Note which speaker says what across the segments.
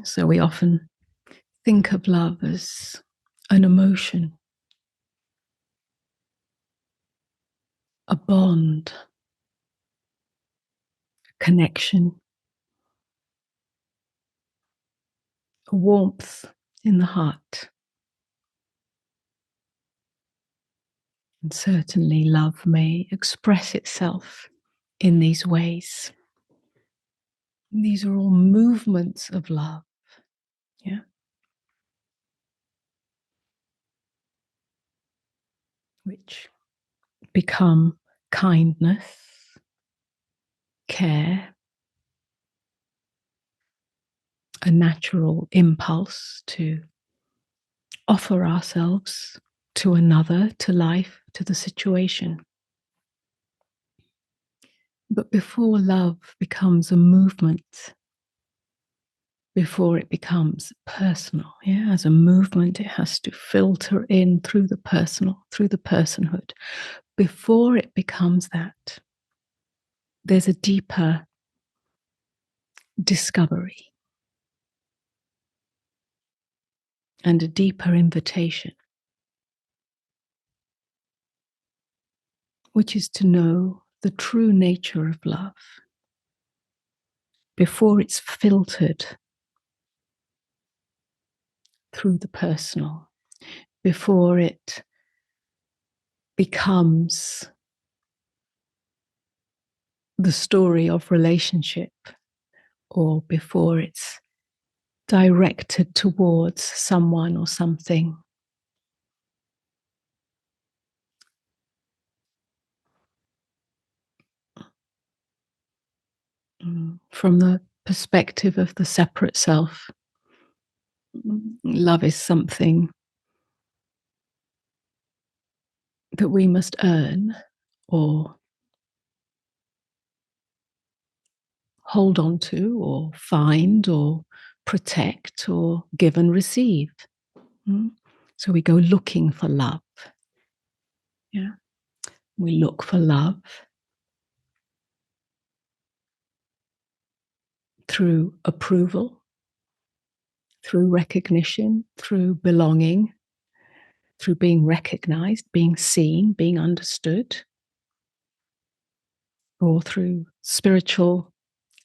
Speaker 1: So we often think of love as an emotion, a bond, a connection, a warmth in the heart. And certainly love may express itself in these ways. These are all movements of love, yeah, which become kindness, care, a natural impulse to offer ourselves to another, to life, to the situation. But before love becomes a movement, before it becomes personal, yeah, as a movement, it has to filter in through the personal, through the personhood. Before it becomes that, there's a deeper discovery and a deeper invitation, which is to know the true nature of love before it's filtered through the personal, before it becomes the story of relationship, or before it's directed towards someone or something. From the perspective of the separate self, love is something that we must earn or hold on to or find or protect or give and receive. So we go looking for love. Yeah. We look for love through approval, through recognition, through belonging, through being recognized, being seen, being understood, or through spiritual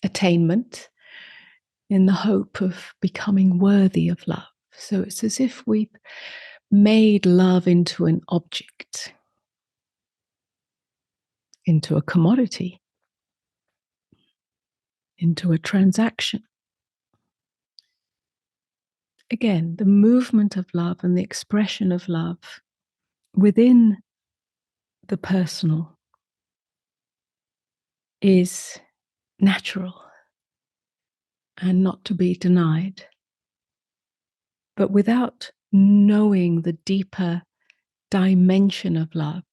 Speaker 1: attainment in the hope of becoming worthy of love. So it's as if we've made love into an object, into a commodity, into a transaction. Again, the movement of love and the expression of love within the personal is natural and not to be denied. But without knowing the deeper dimension of love,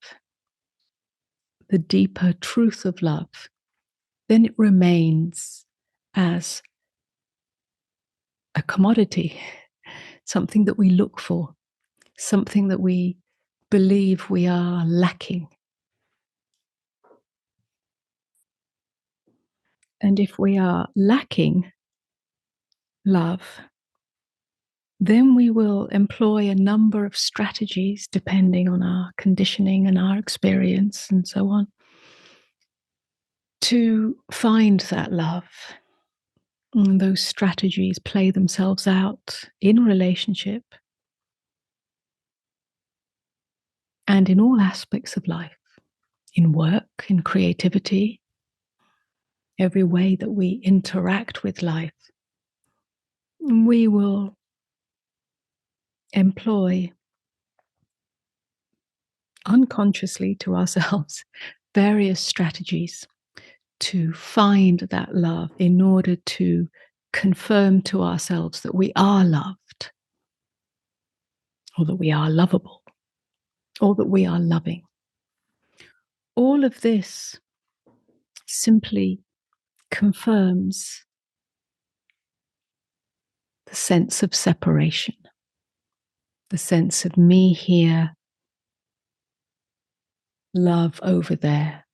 Speaker 1: the deeper truth of love, then it remains as a commodity, something that we look for, something that we believe we are lacking. And if we are lacking love, then we will employ a number of strategies depending on our conditioning and our experience and so on to find that love. And those strategies play themselves out in relationship and in all aspects of life, in work, in creativity, every way that we interact with life. We will employ unconsciously to ourselves various strategies to find that love in order to confirm to ourselves that we are loved, or that we are lovable, or that we are loving. All of this simply confirms the sense of separation, the sense of me here, love over there,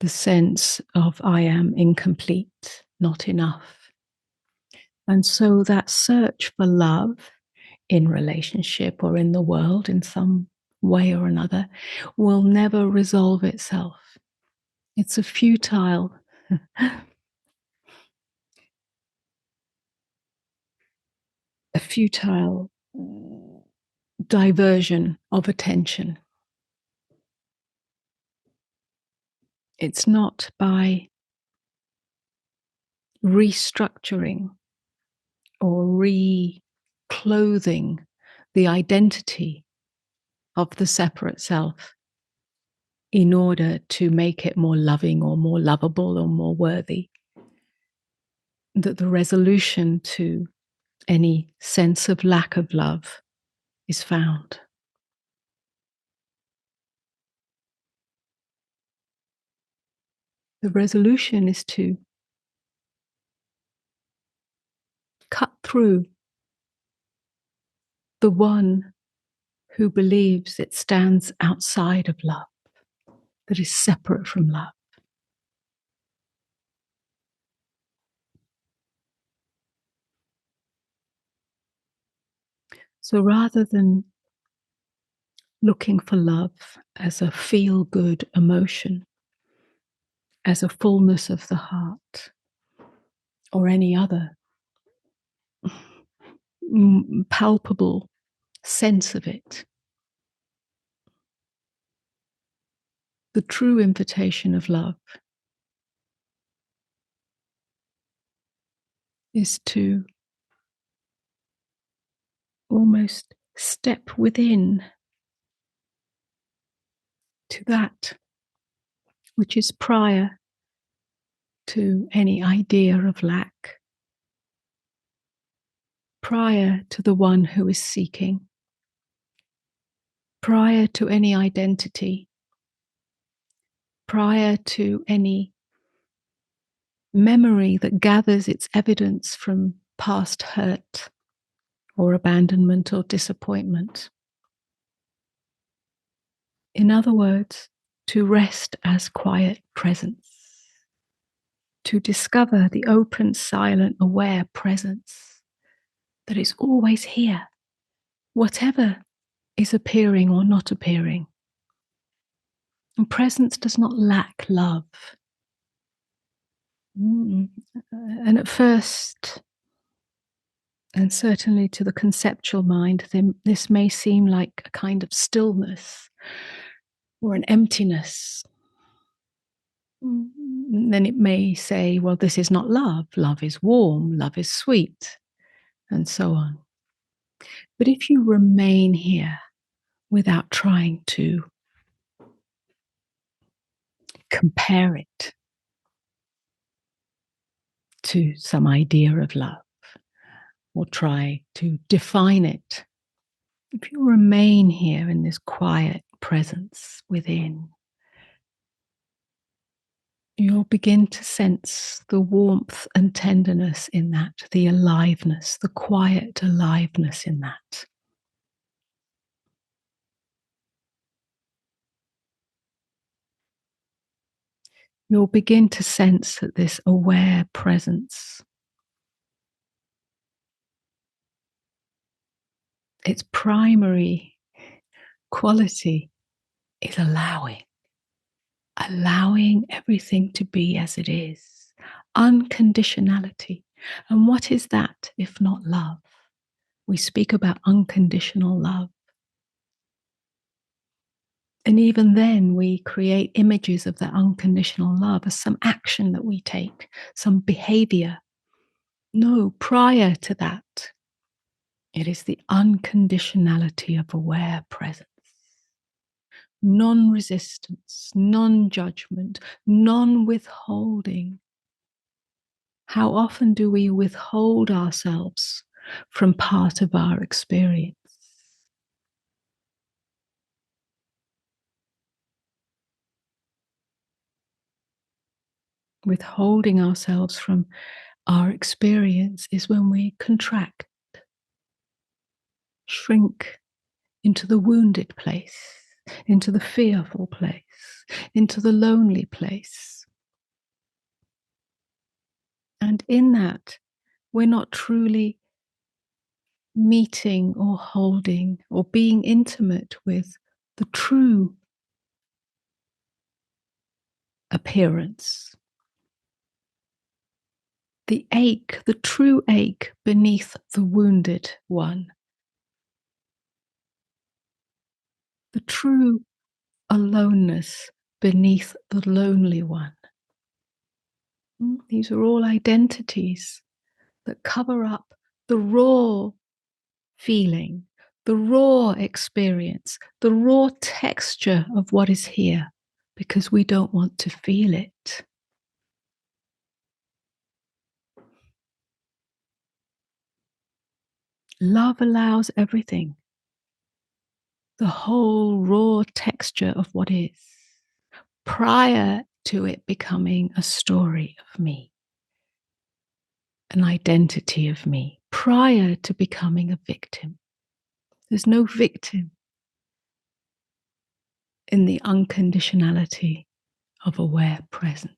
Speaker 1: the sense of I am incomplete, not enough. And so that search for love in relationship or in the world in some way or another will never resolve itself. It's a futile a futile diversion of attention. It's not by restructuring or reclothing the identity of the separate self in order to make it more loving or more lovable or more worthy, that the resolution to any sense of lack of love is found. The resolution is to cut through the one who believes it stands outside of love, that is separate from love. So rather than looking for love as a feel good emotion, as a fullness of the heart, or any other palpable sense of it, the true invitation of love is to almost step within to that which is prior to any idea of lack, prior to the one who is seeking, prior to any identity, prior to any memory that gathers its evidence from past hurt or abandonment or disappointment. In other words, to rest as quiet presence, to discover the open, silent, aware presence that is always here, whatever is appearing or not appearing. And presence does not lack love. And at first, and certainly to the conceptual mind, this may seem like a kind of stillness or an emptiness. Then it may say, well, this is not love. Love is warm, love is sweet, and so on. But if you remain here without trying to compare it to some idea of love or try to define it, if you remain here in this quiet presence within, you'll begin to sense the warmth and tenderness in that, the aliveness, the quiet aliveness in that. You'll begin to sense that this aware presence, its primary quality is allowing everything to be as it is, unconditionality. And what is that if not love? We speak about unconditional love. And even then, we create images of that unconditional love as some action that we take, some behavior. No, prior to that, it is the unconditionality of aware presence. Non-resistance, non-judgment, non-withholding. How often do we withhold ourselves from part of our experience? Withholding ourselves from our experience is when we contract, shrink into the wounded place, into the fearful place, into the lonely place. And in that, we're not truly meeting or holding or being intimate with the true appearance, the ache, the true ache beneath the wounded one, the true aloneness beneath the lonely one. These are all identities that cover up the raw feeling, the raw experience, the raw texture of what is here, because we don't want to feel it. Love allows everything, the whole raw texture of what is, prior to it becoming a story of me, an identity of me, prior to becoming a victim. There's no victim in the unconditionality of aware presence.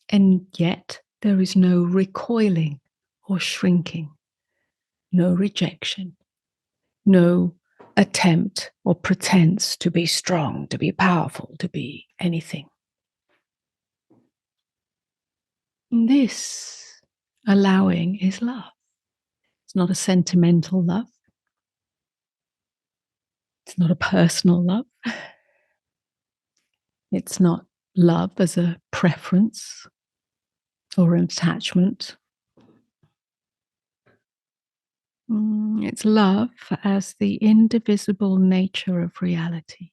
Speaker 1: And yet, there is no recoiling or shrinking, no rejection, no attempt or pretense to be strong, to be powerful, to be anything. This allowing is love. It's not a sentimental love. It's not a personal love. It's not love as a preference or an attachment. It's love as the indivisible nature of reality,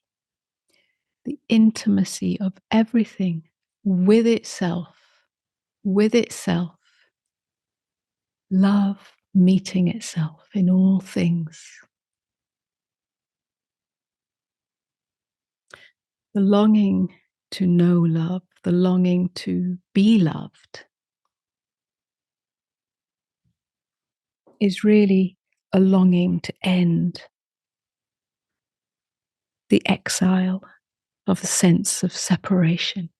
Speaker 1: the intimacy of everything with itself, love meeting itself in all things. The longing to know love, the longing to be loved, is really a longing to end the exile of the sense of separation,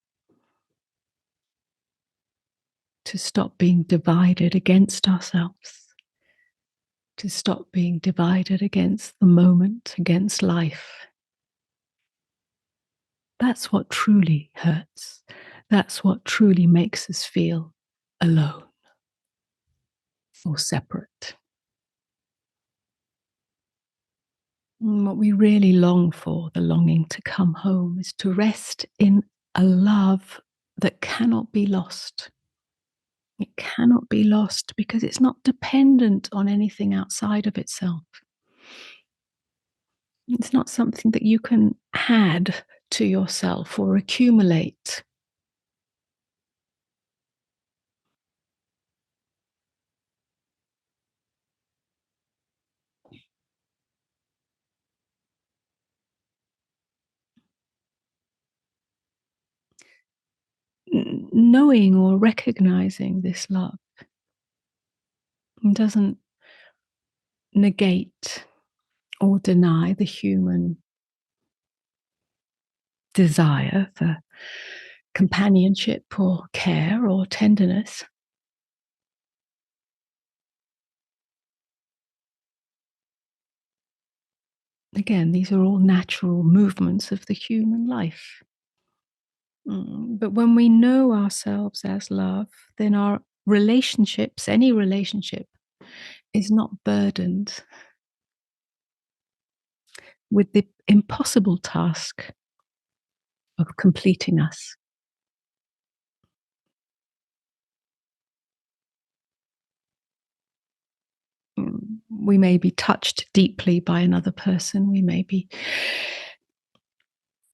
Speaker 1: to stop being divided against ourselves, to stop being divided against the moment, against life. That's what truly hurts. That's what truly makes us feel alone or separate. What we really long for, the longing to come home, is to rest in a love that cannot be lost. It cannot be lost because it's not dependent on anything outside of itself. It's not something that you can add to yourself or accumulate. Knowing or recognizing this love doesn't negate or deny the human desire for companionship or care or tenderness. Again, these are all natural movements of the human life. But when we know ourselves as love, then our relationships, any relationship, is not burdened with the impossible task of completing us. We may be touched deeply by another person. We may be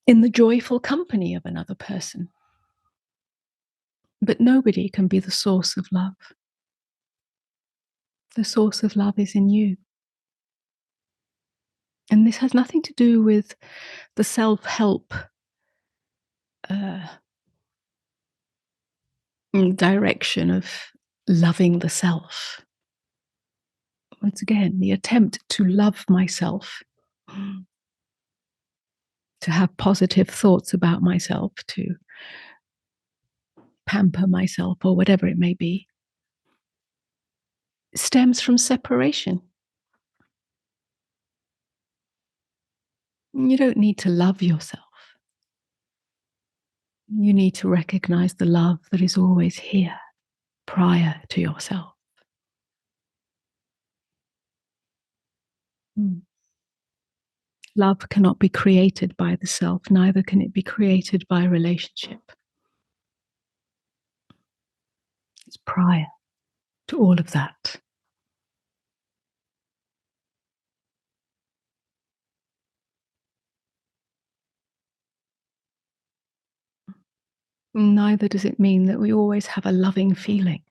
Speaker 1: in the joyful company of another person. But nobody can be the source of love. The source of love is in you. And this has nothing to do with the self-help uh, direction of loving the self. Once again, the attempt to love myself, to have positive thoughts about myself, to pamper myself, or whatever it may be, stems from separation. You don't need to love yourself. You need to recognize the love that is always here prior to yourself. Mm. Love cannot be created by the self, neither can it be created by relationship. It's prior to all of that. Neither does it mean that we always have a loving feeling.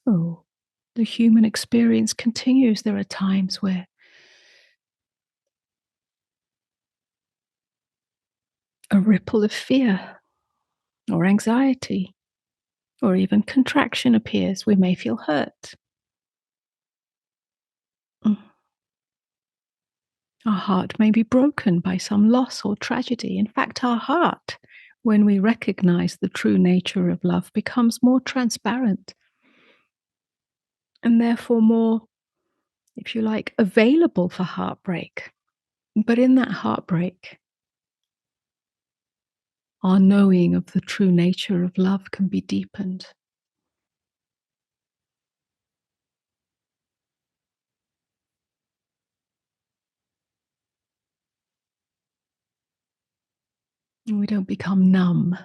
Speaker 1: Oh, the human experience continues. There are times where a ripple of fear or anxiety or even contraction appears. We may feel hurt. Mm. Our heart may be broken by some loss or tragedy. In fact, our heart, when we recognize the true nature of love, becomes more transparent and therefore more, if you like, available for heartbreak. But in that heartbreak, our knowing of the true nature of love can be deepened. And we don't become numb.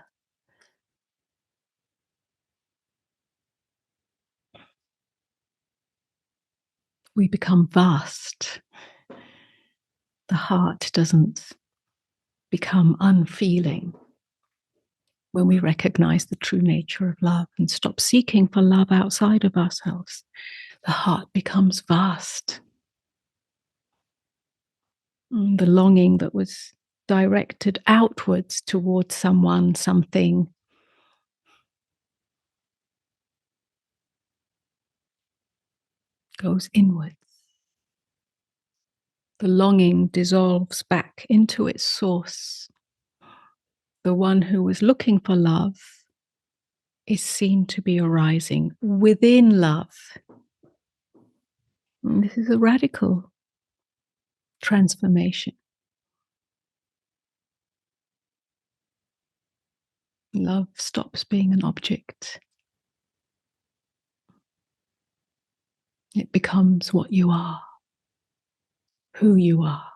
Speaker 1: We become vast. The heart doesn't become unfeeling when we recognize the true nature of love and stop seeking for love outside of ourselves. The heart becomes vast. The longing that was directed outwards towards someone, something, goes inwards. The longing dissolves back into its source. The one who was looking for love is seen to be arising within love. And this is a radical transformation. Love stops being an object. It becomes what you are, who you are.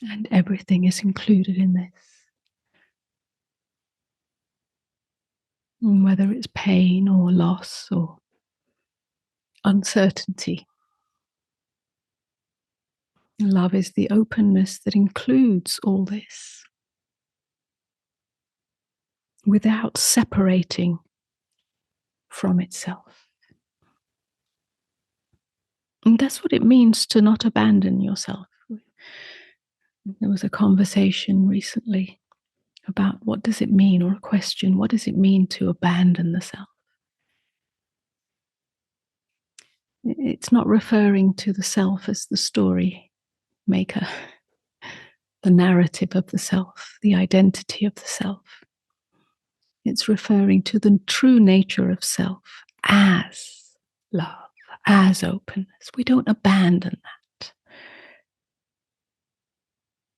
Speaker 1: And everything is included in this. And whether it's pain or loss or uncertainty, love is the openness that includes all this without separating from itself. And that's what it means to not abandon yourself. There was a conversation recently about what does it mean, or a question, what does it mean to abandon the self? It's not referring to the self as the story maker, the narrative of the self, the identity of the self. It's referring to the true nature of self as love, as openness. We don't abandon that.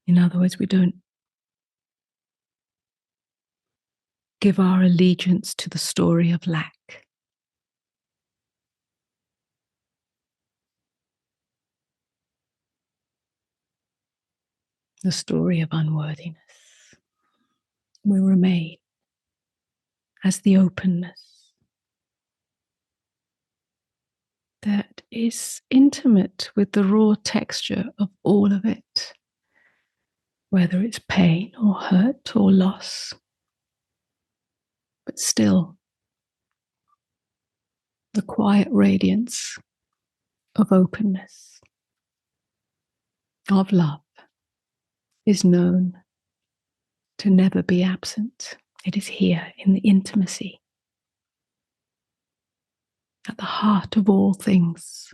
Speaker 1: In other words, we don't give our allegiance to the story of lack. The story of unworthiness. We remain as the openness that is intimate with the raw texture of all of it, whether it's pain or hurt or loss, but still the quiet radiance of openness, of love, is known to never be absent. It is here in the intimacy, at the heart of all things.